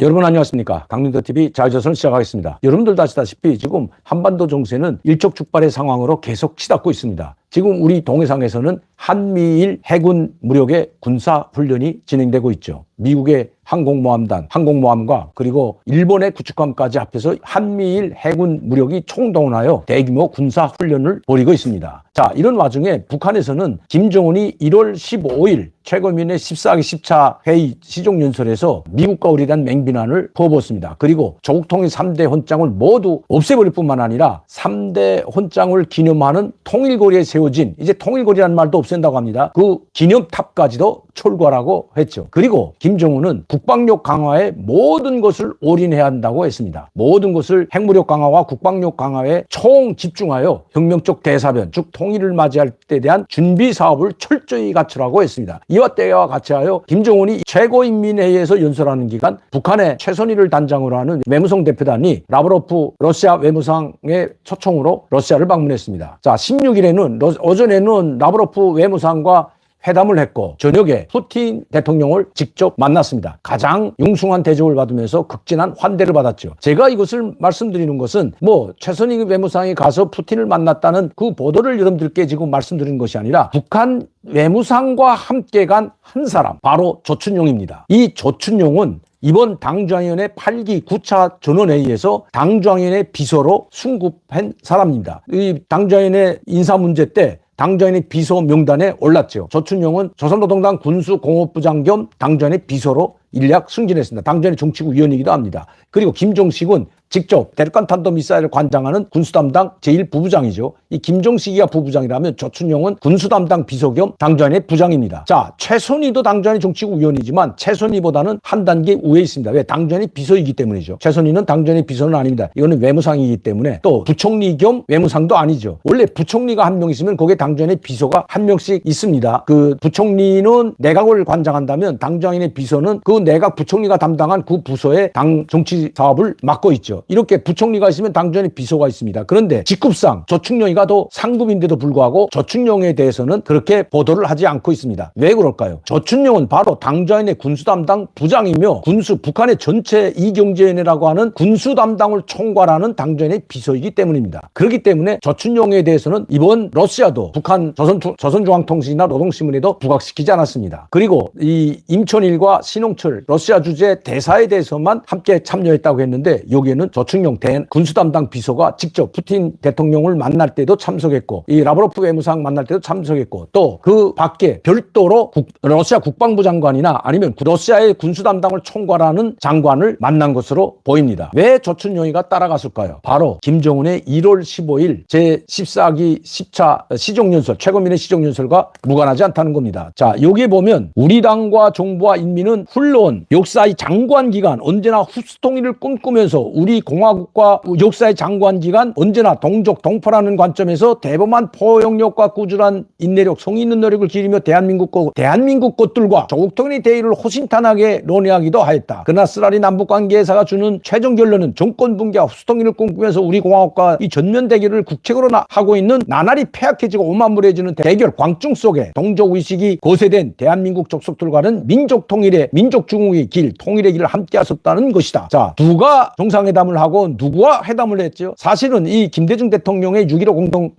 여러분 안녕하십니까. 강민도TV 자유조선 시작하겠습니다. 여러분들도 아시다시피 지금 한반도 정세는 일촉즉발의 상황으로 계속 치닫고 있습니다. 지금 우리 동해상에서는 한미일 해군 무력의 군사훈련이 진행되고 있죠. 미국의 항공모함과 그리고 일본의 구축함까지 합해서 한미일 해군 무력이 총동원하여 대규모 군사훈련을 벌이고 있습니다. 자, 이런 와중에 북한에서는 김정은이 1월 15일 최고위원회 14기 10차 회의 시종연설에서 미국과 우리에 대한 맹비난을 퍼부었습니다. 그리고 조국통일 3대 헌장을 모두 없애버릴 뿐만 아니라 3대 헌장을 기념하는 통일거리에 세워진, 이제 통일거리라는 말도 없앤다고 합니다. 그 기념탑까지도 철거하라고 했죠. 그리고 김정은은 국방력 강화에 모든 것을 올인해야 한다고 했습니다. 모든 것을 핵무력 강화와 국방력 강화에 총 집중하여 혁명적 대사변, 즉 통일을 맞이할 때 대한 준비 사업을 철저히 갖추라고 했습니다. 이와 때와 같이 하여 김정은이 최고인민회의에서 연설하는 기간 북한의 최선희를 단장으로 하는 외무성 대표단이 라브로프 러시아 외무상의 초청으로 러시아를 방문했습니다. 자, 16일에는 오전에는 라브로프 외무상과 회담을 했고 저녁에 푸틴 대통령을 직접 만났습니다. 가장 융숭한 대접을 받으면서 극진한 환대를 받았죠. 제가 이것을 말씀드리는 것은 최선희 외무상이 가서 푸틴을 만났다는 그 보도를 여러분들께 지금 말씀드리는 것이 아니라 북한 외무상과 함께 간 한 사람, 바로 조춘용입니다. 이 조춘용은 이번 당중앙위원회 8기 9차 전원회의에서 당중앙위원회 비서로 승급한 사람입니다. 이 당중앙위원회 인사 문제 때 당중앙위원회 비서 명단에 올랐죠. 조춘용은 조선노동당 군수공업부장 겸 당중앙위원회 비서로 인력 승진했습니다. 당중앙위원회 정치국 위원이기도 합니다. 그리고 김종식은 직접 대륙간 탄도미사일을 관장하는 군수담당 제1부부장이죠. 이 김종식이가 부부장이라면 조춘용은 군수담당 비서 겸 당중앙위원회 부장입니다. 자, 최선희도 당중앙위원회 정치국 위원이지만 최선희보다는 한 단계 우에 있습니다. 왜? 당중앙위원회 비서이기 때문이죠. 최선희는 당중앙위원회 비서는 아닙니다. 이거는 외무상이기 때문에 또 부총리 겸 외무상도 아니죠. 원래 부총리가 한 명 있으면 거기에 당중앙위원회 비서가 한 명씩 있습니다. 그 부총리는 내각을 관장한다면 당중앙위원회 비서는 그 내각 부총리가 담당한 그 부서의 당 정치 사업을 맡고 있죠. 이렇게 부총리가 있으면 당중앙위원회 비서가 있습니다. 그런데 직급상 조충룡이가 더 상급인데도 불구하고 조충룡에 대해서는 그렇게 보도를 하지 않고 있습니다. 왜 그럴까요? 조충룡은 바로 당중앙위원회 군수담당 부장이며 북한의 전체 이경제위원회라고 하는 군수담당을 총괄하는 당중앙위원회 비서이기 때문입니다. 그렇기 때문에 조충룡에 대해서는 이번 러시아도 북한 조선중앙통신이나 노동신문에도 부각시키지 않았습니다. 그리고 이 임천일과 신홍철 러시아 주재 대사에 대해서만 함께 참여했다고 했는데 여기에는 조충룡 군수담당 비서가 직접 푸틴 대통령을 만날 때도 참석했고 이 라브로프 외무상 만날 때도 참석했고 또 그 밖에 별도로 러시아 국방부 장관이나 아니면 러시아의 군수담당을 총괄하는 장관을 만난 것으로 보입니다. 왜 조춘용이가 따라갔을까요? 바로 김정은의 1월 15일 제14기 10차 시종연설, 최고위원회 시종연설과 무관하지 않다는 겁니다. 자, 여기에 보면 우리 당과 정부와 인민은 흘러온 역사의 장관 기간 언제나 후수통일을 꿈꾸면서 우리 공화국과 역사의 장관 기간 언제나 동족 동포라는 관점에서 대범한 포용력과 꾸준한 인내력, 성의 있는 노력을 기리며 대한민국 것들과 조국통일의 대의를 호신탄하게 논의하기도 하였다. 그러나 쓰라리 남북관계사가 주는 최종 결론은 정권 붕괴와 후수통일을 꿈꾸면서 우리 공화국과 이 전면 대결을 국책으로 하고 있는 나날이 폐악해지고 오만무리해지는 대결 광중 속에 동족의식이 고세된 대한민국 족속들과는 민족 중흥의 길, 통일의 길을 함께 하셨다는 것이다. 자, 누가 정상회담을 하고 누구와 회담을 했죠? 사실은 이 김대중 대통령의 6.15 공동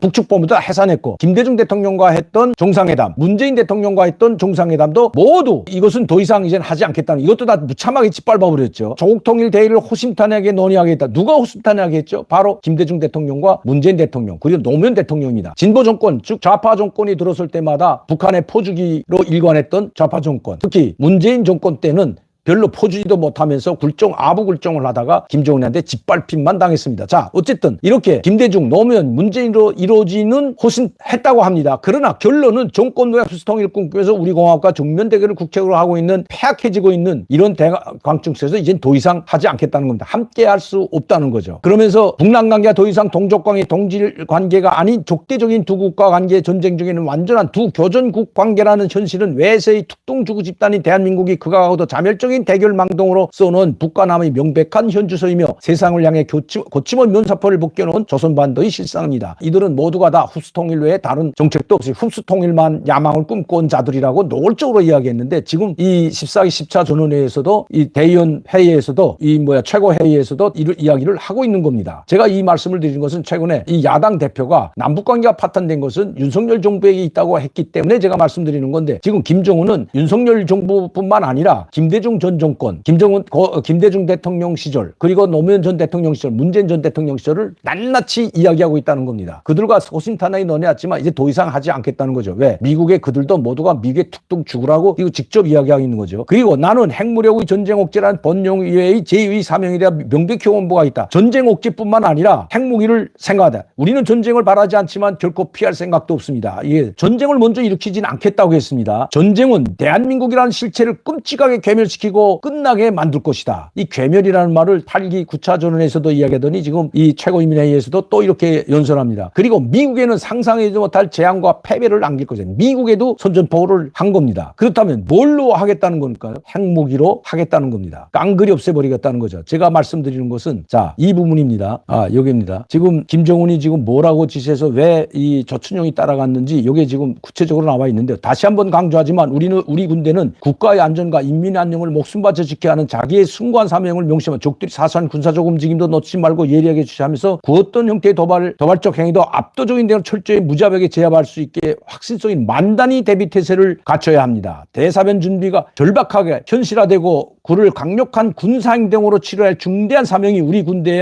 북측본부도 해산했고 김대중 대통령과 했던 정상회담, 문재인 대통령과 했던 정상회담도 모두 이것은 더 이상 이제는 하지 않겠다는, 이것도 다 무참하게 짓밟아버렸죠. 조국통일 대의를 호심탄회하게 논의하겠다. 누가 호심탄회하게 했죠? 바로 김대중 대통령과 문재인 대통령, 그리고 노무현 대통령입니다. 진보 정권, 즉 좌파 정권이 들어설 때마다 북한의 포주기로 일관했던 좌파 정권, 특히 문재인 정권 때는 별로 포주지도 못하면서 아부 굴종을 하다가 김정은한테 짓밟힘만 당했습니다. 자, 어쨌든 이렇게 김대중, 노무현, 문재인으로 이루어지는 호신했다고 합니다. 그러나 결론은 정권노예 후수통일을 꿈꾸면서 우리 공화국과 정면 대결을 국책으로 하고 있는 폐악해지고 있는 이런 광증에서 이젠 더 이상 하지 않겠다는 겁니다. 함께 할 수 없다는 거죠. 그러면서 북남 관계가 더 이상 동족관계, 동질 관계가 아닌 적대적인 두 국가 관계 전쟁 중에는 완전한 두 교전국 관계라는 현실은 외세의 특동주구 집단인 대한민국이 그가하고도 자멸적인 전형적인 대결망동으로 써놓은 북과 남의 명백한 현주소이며 세상을 향해 거침없는 면사포를 벗겨놓은 조선반도의 실상입니다. 이들은 모두가 다 흡수통일 외에 다른 정책도 없이 흡수통일만 야망을 꿈꿔온 자들이라고 노골적으로 이야기했는데, 지금 이 14기 10차 전원회의에서도 이 대의원 회의에서도 최고회의에서도 이를 이야기를 하고 있는 겁니다. 제가 이 말씀을 드린 것은 최근에 이 야당 대표가 남북관계가 파탄된 것은 윤석열 정부에게 있다고 했기 때문에 제가 말씀드리는 건데, 지금 김정은은 윤석열 정부뿐만 아니라 김대중 전 정권, 김대중 대통령 시절, 그리고 노무현 전 대통령 시절, 문재인 전 대통령 시절을 낱낱이 이야기하고 있다는 겁니다. 그들과 호신탄회에 논해왔지만 이제 더 이상 하지 않겠다는 거죠. 왜? 미국의 그들도 모두가 미국에 툭툭 죽으라고 이거 직접 이야기하고 있는 거죠. 그리고 나는 핵무력의 전쟁 억제라는 번영위의 제2의 사명에 대한 명백히 원보가 있다. 전쟁 억제뿐만 아니라 핵무기를 생각하다. 우리는 전쟁을 바라지 않지만 결코 피할 생각도 없습니다. 이게 전쟁을 먼저 일으키진 않겠다고 했습니다. 전쟁은 대한민국이라는 실체를 끔찍하게 괴멸시키고 끝나게 만들 것이다. 이 괴멸이라는 말을 8기 9차 전원에서도 이야기하더니 지금 이 최고인민회의에서도 또 이렇게 연설합니다. 그리고 미국에는 상상하지 못할 재앙과 패배를 안길 것이다. 미국에도 선전포고를 한 겁니다. 그렇다면 뭘로 하겠다는 걸까요? 핵무기로 하겠다는 겁니다. 깡그리 없애버리겠다는 거죠. 제가 말씀드리는 것은 자, 이 부분입니다. 여기입니다. 지금 김정은이 지금 뭐라고 지시해서 왜 이 조춘용이 따라갔는지 이게 지금 구체적으로 나와 있는데, 다시 한번 강조하지만 우리 군대는 국가의 안전과 인민의 안녕을 목숨 바쳐 지켜야 하는 자기의 숭고한 사명을 명심하면 적들이 사소한 군사적 움직임도 놓치지 말고 예리하게 주시하면서 그 어떤 형태의 도발적 행위도 압도적인 대로 철저히 무자비하게 제압할 수 있게 확신성인 만단히 대비태세를 갖춰야 합니다. 대사변 준비가 절박하게 현실화되고 그를 강력한 군사행동으로 치러야 할 중대한 사명이 우리 군대에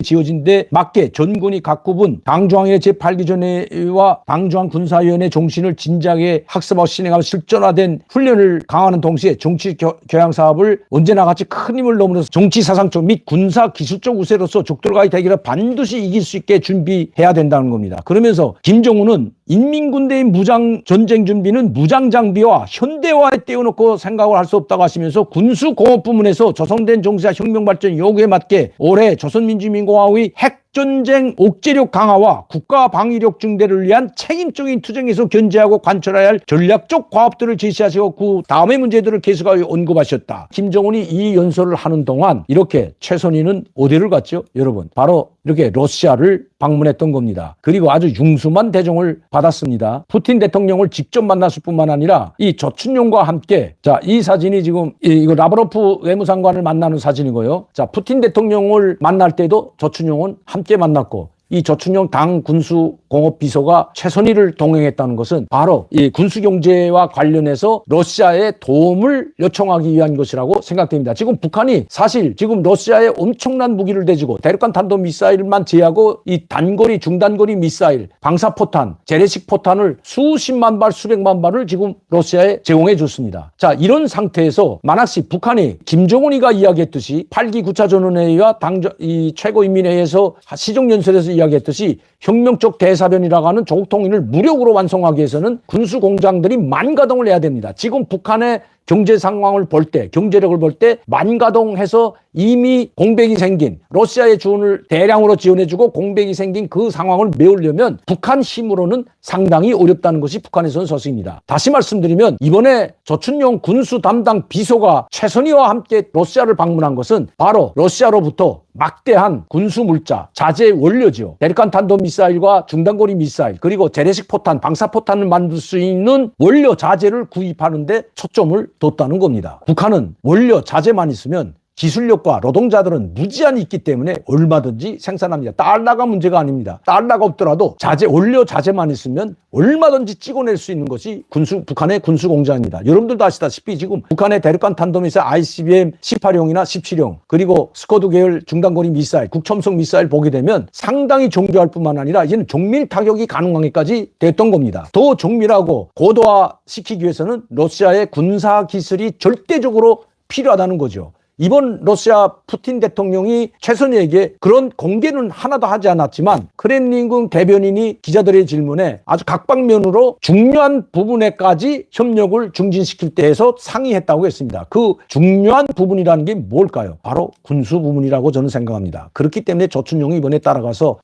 지어진 데 맞게 전군이 각 구분 당중앙회 제8기 전회와 당중앙군사위원회 종신을 진작에 학습하고 진행하며 실전화된 훈련을 강화하는 동시에 정치 교양 사업을 언제나 같이 큰 힘을 넘어서 정치 사상적 및 군사 기술적 우세로서 적들과의 대결을 반드시 이길 수 있게 준비해야 된다는 겁니다. 그러면서 김정은은 인민군대의 무장 전쟁 준비는 무장 장비와 현대화에 떼어놓고 생각을 할 수 없다고 하시면서 군수공업 부문에서 조성된 정치와 혁명 발전 요구에 맞게 올해 조선민주주의인공화국의 핵전쟁 억제력 강화와 국가 방위력 증대를 위한 책임적인 투쟁에서 견제하고 관철해야 할 전략적 과업들을 제시하시고 그 다음의 문제들을 계속하여 언급하셨다. 김정은이 이 연설을 하는 동안 이렇게 최선희는 어디를 갔죠? 여러분, 바로 이렇게 러시아를 방문했던 겁니다. 그리고 아주 융숭한 대접을 받았습니다. 푸틴 대통령을 직접 만났을 뿐만 아니라 이 조춘용과 함께, 자, 이 사진이 지금 이거 라브로프 외무상관을 만나는 사진이고요. 자, 푸틴 대통령을 만날 때도 조춘용은 함께 만났고, 이 조춘용 당 군수공업비서가 최선희를 동행했다는 것은 바로 이 군수경제와 관련해서 러시아의 도움을 요청하기 위한 것이라고 생각됩니다. 지금 북한이 사실 지금 러시아에 엄청난 무기를 대주고 대륙간 탄도미사일만 제외하고 이 단거리, 중단거리 미사일, 방사포탄, 재래식 포탄을 수십만 발, 수백만 발을 지금 러시아에 제공해 줬습니다. 자, 이런 상태에서 만약시 북한이 김정은이가 이야기했듯이 8기 9차 전원회의와 이 최고인민회의에서 시정연설에서 이야기했듯이 혁명적 대사변이라고 하는 조국 통일을 무력으로 완성하기 위해서는 군수공장들이 만가동을 해야 됩니다. 지금 북한의 경제 상황을 볼 때, 경제력을 볼 때 만가동해서 이미 공백이 생긴, 러시아의 지원을 대량으로 지원해주고 공백이 생긴 그 상황을 메우려면 북한 힘으로는 상당히 어렵다는 것이 북한에서는 서식입니다. 다시 말씀드리면 이번에 조춘용 군수 담당 비서가 최선희와 함께 러시아를 방문한 것은 바로 러시아로부터 막대한 군수 물자, 자재 원료죠. 대륙간 탄도미사일과 중단거리 미사일, 그리고 재래식 포탄, 방사포탄을 만들 수 있는 원료 자재를 구입하는 데 초점을 뒀다는 겁니다. 북한은 원료 자재만 있으면 기술력과 노동자들은 무제한이 있기 때문에 얼마든지 생산합니다. 달러가 문제가 아닙니다. 달러가 없더라도 원료 자재만 있으면 얼마든지 찍어낼 수 있는 것이 북한의 군수공장입니다. 여러분들도 아시다시피 지금 북한의 대륙간 탄도미사일 ICBM 18형이나 17형, 그리고 스커드 계열 중단거리 미사일, 국첨성 미사일 보게 되면 상당히 정교할 뿐만 아니라 이제는 정밀 타격이 가능하기까지 됐던 겁니다. 더 정밀하고 고도화시키기 위해서는 러시아의 군사 기술이 절대적으로 필요하다는 거죠. 이번 러시아 푸틴 대통령이 최선희에게 그런 공개는 하나도 하지 않았지만 크렘린궁 대변인이 기자들의 질문에 아주 각방면으로 중요한 부분에까지 협력을 증진시킬 때 해서 상의했다고 했습니다. 그 중요한 부분이라는 게 뭘까요? 바로 군수 부분이라고 저는 생각합니다. 그렇기 때문에 조춘용이 이번에 따라가서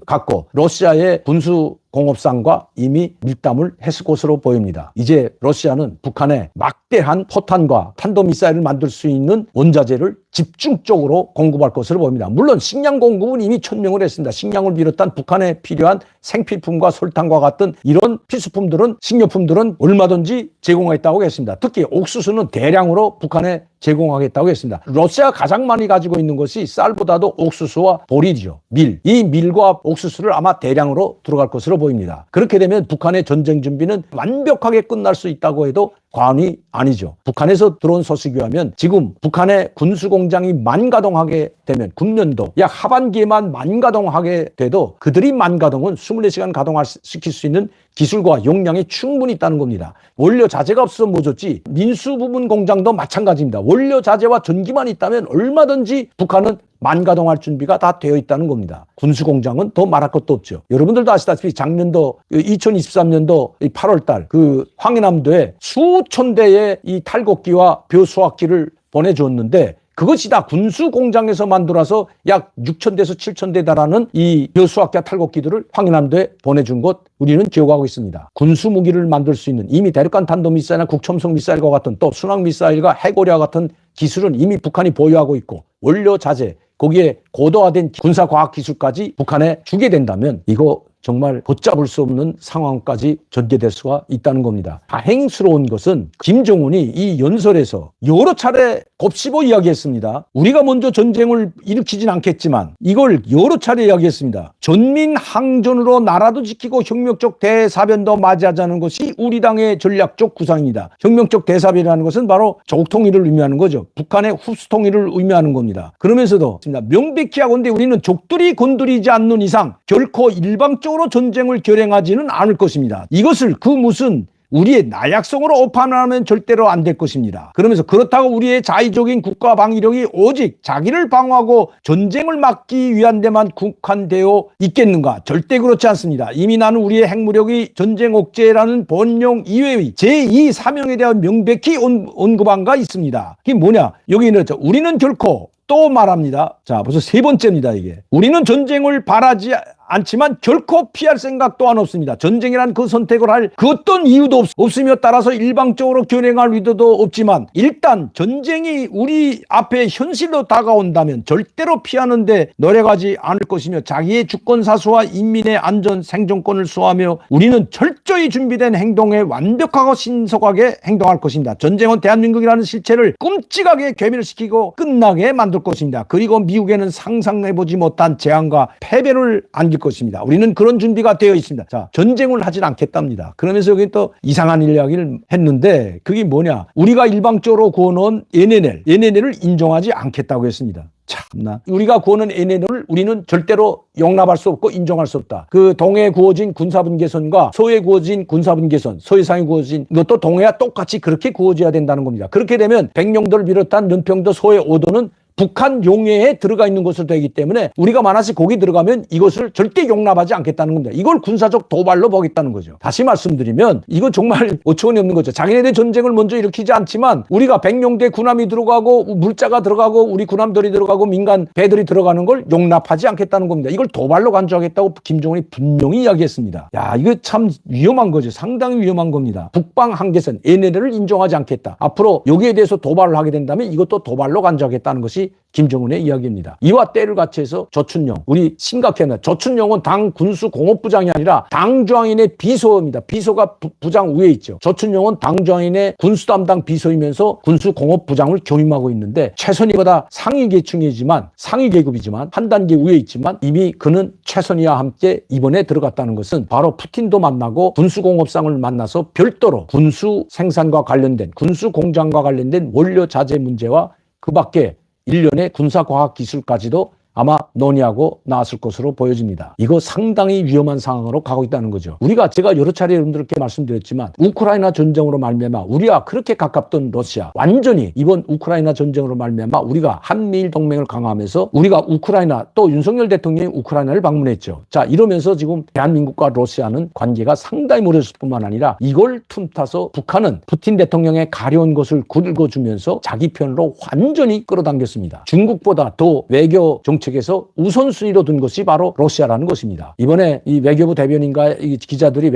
갔고, 러시아의 군수 군수공업상과 이미 밀담을 했을 것으로 보입니다. 이제 러시아는 북한에 막대한 포탄과 탄도미사일을 만들 수 있는 원자재를 집중적으로 공급할 것으로 보입니다. 물론 식량 공급은 이미 천명을 했습니다. 식량을 비롯한 북한에 필요한 생필품과 설탕과 같은 이런 필수품들은, 식료품들은 얼마든지 제공하겠다고 했습니다. 특히 옥수수는 대량으로 북한에 제공하겠다고 했습니다. 러시아가 가장 많이 가지고 있는 것이 쌀보다도 옥수수와 보리죠. 밀. 이 밀과 옥수수를 아마 대량으로 들어갈 것으로 보입니다. 그렇게 되면 북한의 전쟁 준비는 완벽하게 끝날 수 있다고 해도 과언이 아니죠. 북한에서 들어온 소식에 의하면 지금 북한의 군수공장이 만가동하게 되면 금년도 약 하반기에만 만가동하게 돼도 그들이 만가동은 24시간 가동시킬 수 있는 기술과 역량이 충분히 있다는 겁니다. 원료 자재가 없어서 못 줬지 민수 부분 공장도 마찬가지입니다. 원료 자재와 전기만 있다면 얼마든지 북한은 만가동할 준비가 다 되어 있다는 겁니다. 군수공장은 더 말할 것도 없죠. 여러분들도 아시다시피 작년도 2023년도 8월달 그 황해남도에 수천 대의 이 탈곡기와 벼수확기를 보내주었는데 그것이 다 군수공장에서 만들어서 약 6,000대에서 7,000대 달하는 이 벼수확기와 탈곡기들을 황해남도에 보내준 것 우리는 기억하고 있습니다. 군수 무기를 만들 수 있는 이미 대륙간 탄도미사일이나 국첨성 미사일과 같은 또 순항미사일과 해고리와 같은 기술은 이미 북한이 보유하고 있고 원료 자재 거기에 고도화된 군사과학기술까지 북한에 주게 된다면 이거 정말 걷잡을 수 없는 상황까지 전개될 수가 있다는 겁니다. 다행스러운 것은 김정은이 이 연설에서 여러 차례 곱씹어 이야기했습니다. 우리가 먼저 전쟁을 일으키진 않겠지만 이걸 여러 차례 이야기했습니다. 전민항전으로 나라도 지키고 혁명적 대사변도 맞이하자는 것이 우리 당의 전략적 구상입니다. 혁명적 대사변이라는 것은 바로 조국 통일을 의미하는 거죠. 북한의 흡수 통일을 의미하는 겁니다. 그러면서도 명백히 하건대 우리는 족들이 건드리지 않는 이상 결코 일방적으로 전쟁을 결행하지는 않을 것입니다. 이것을 그 무슨 우리의 나약성으로 오판하면 절대로 안 될 것입니다. 그러면서 그렇다고 우리의 자의적인 국가 방위력이 오직 자기를 방어하고 전쟁을 막기 위한 데만 국한되어 있겠는가? 절대 그렇지 않습니다. 이미 나는 우리의 핵무력이 전쟁 억제라는 본령 이외의 제2 사명에 대한 명백히 언급한 바 있습니다. 그게 뭐냐? 여기는 우리는 결코 또 말합니다. 자, 벌써 세 번째입니다, 이게. 우리는 전쟁을 바라지 않지만 결코 피할 생각 또한 없습니다. 전쟁이란 그 선택을 할 그 어떤 이유도 없으며 따라서 일방적으로 결행할 의도도 없지만 일단 전쟁이 우리 앞에 현실로 다가온다면 절대로 피하는데 노력하지 않을 것이며 자기의 주권 사수와 인민의 안전 생존권을 수호하며 우리는 철저히 준비된 행동에 완벽하고 신속하게 행동할 것입니다. 전쟁은 대한민국이라는 실체를 끔찍하게 괴멸시키고 끝나게 만들 것입니다. 그리고 미국에는 상상해보지 못한 재앙과 패배를 안길 것입니다. 우리는 그런 준비가 되어 있습니다. 자, 전쟁을 하진 않겠답니다. 그러면서 여기 또 이상한 이야기를 했는데 그게 뭐냐? 우리가 일방적으로 구워놓은 NNL을 인정하지 않겠다고 했습니다. 참나. 우리가 구하는 NNL을 우리는 절대로 용납할 수 없고 인정할 수 없다. 그 동해에 구워진 군사분계선과 서해에 구워진 군사분계선, 서해상에 구워진 이것도 동해와 똑같이 그렇게 구워져야 된다는 겁니다. 그렇게 되면 백령도를 비롯한 연평도, 서해 5도는 북한 용해에 들어가 있는 것으로 되기 때문에 우리가 만약에 거기 들어가면 이것을 절대 용납하지 않겠다는 겁니다. 이걸 군사적 도발로 보겠다는 거죠. 다시 말씀드리면 이건 정말 어처구니 없는 거죠. 자기네들 전쟁을 먼저 일으키지 않지만 우리가 백령대 군함이 들어가고 물자가 들어가고 우리 군함들이 들어가고 민간 배들이 들어가는 걸 용납하지 않겠다는 겁니다. 이걸 도발로 간주하겠다고 김정은이 분명히 이야기했습니다. 야, 이거 참 위험한 거죠. 상당히 위험한 겁니다. 북방 한계선 NLL을 인정하지 않겠다. 앞으로 여기에 대해서 도발을 하게 된다면 이것도 도발로 간주하겠다는 것이 김정은의 이야기입니다. 이와 때를 같이 해서 조춘영, 우리 심각해요. 조춘영은 당 군수공업부장이 아니라 당중앙인의 비서입니다. 비서가 부장 위에 있죠. 조춘영은 당중앙인의 군수담당 비서이면서 군수공업부장을 겸임하고 있는데 최선희보다 상위 계층이지만 상위 계급이지만 한 단계 위에 있지만 이미 그는 최선희와 함께 이번에 들어갔다는 것은 바로 푸틴도 만나고 군수공업상을 만나서 별도로 군수 생산과 관련된 군수공장과 관련된 원료 자재 문제와 그 밖에 일련의 군사과학기술까지도 아마 논의하고 나왔을 것으로 보여집니다. 이거 상당히 위험한 상황으로 가고 있다는 거죠. 우리가 제가 여러 차례 여러분들께 말씀드렸지만 우크라이나 전쟁으로 말미암아 우리와 그렇게 가깝던 러시아 완전히 이번 우크라이나 전쟁으로 말미암아 우리가 한미일 동맹을 강화하면서 우리가 우크라이나 또 윤석열 대통령이 우크라이나를 방문했죠. 자, 이러면서 지금 대한민국과 러시아는 관계가 상당히 멀어졌을 뿐만 아니라 이걸 틈타서 북한은 푸틴 대통령의 가려운 것을 긁어주면서 자기 편으로 완전히 끌어당겼습니다. 중국보다 더 외교 정책 정책에서 우선순위로 둔 것이 바로 러시아라는 것입니다. 이번에 이 외교부 대변인과 이 기자들이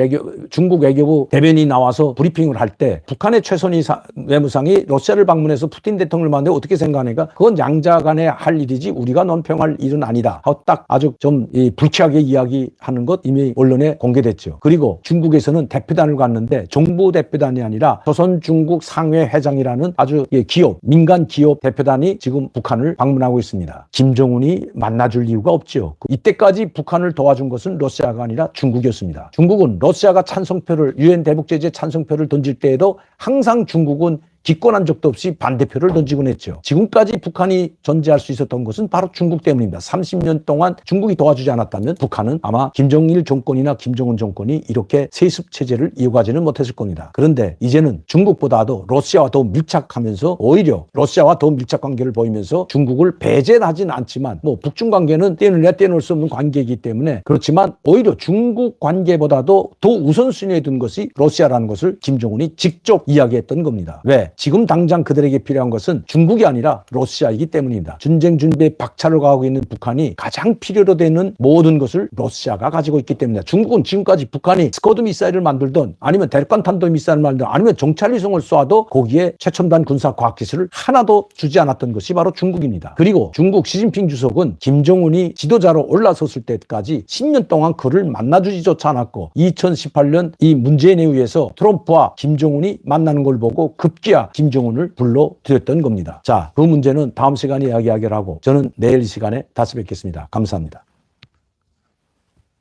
중국 외교부 대변인이 나와서 브리핑을 할 때 북한의 최선희 외무상이 러시아를 방문해서 푸틴 대통령을 만나고 어떻게 생각하니까 그건 양자 간에 할 일이지 우리가 논평할 일은 아니다 하고 딱 아주 좀 불쾌하게 이야기하는 것 이미 언론에 공개됐죠. 그리고 중국에서는 대표단을 갔는데 정부 대표단이 아니라 조선 중국 상회 회장이라는 아주 기업, 민간 기업 대표단이 지금 북한을 방문하고 있습니다. 김정은이 만나줄 이유가 없죠. 이때까지 북한을 도와준 것은 러시아가 아니라 중국이었습니다. 중국은 러시아가 찬성표를 유엔 대북제재 찬성표를 던질 때에도 항상 중국은 기권한 적도 없이 반대표를 던지곤 했죠. 지금까지 북한이 존재할 수 있었던 것은 바로 중국 때문입니다. 30년 동안 중국이 도와주지 않았다면 북한은 아마 김정일 정권이나 김정은 정권이 이렇게 세습 체제를 이어가지는 못했을 겁니다. 그런데 이제는 중국보다도 러시아와 더 밀착하면서 오히려 러시아와 더 밀착 관계를 보이면서 중국을 배제하지는 않지만 북중 관계는 떼어내야 떼어놓을 수 없는 관계이기 때문에 그렇지만 오히려 중국 관계보다도 더 우선순위에 둔 것이 러시아라는 것을 김정은이 직접 이야기했던 겁니다. 왜? 지금 당장 그들에게 필요한 것은 중국이 아니라 러시아이기 때문입니다. 전쟁 준비에 박차를 가하고 있는 북한이 가장 필요로 되는 모든 것을 러시아가 가지고 있기 때문입니다. 중국은 지금까지 북한이 스커드 미사일을 만들던 아니면 대륙간 탄도 미사일을 만들던 아니면 정찰위성을 쏘아도 거기에 최첨단 군사 과학기술을 하나도 주지 않았던 것이 바로 중국입니다. 그리고 중국 시진핑 주석은 김정은이 지도자로 올라섰을 때까지 10년 동안 그를 만나주지조차 않았고 2018년 이 문재인에 의해서 트럼프와 김정은이 만나는 걸 보고 급기야 김정은을 불러들였던 겁니다. 자, 그 문제는 다음 시간에 이야기하기로 하고 저는 내일 이 시간에 다시 뵙겠습니다. 감사합니다.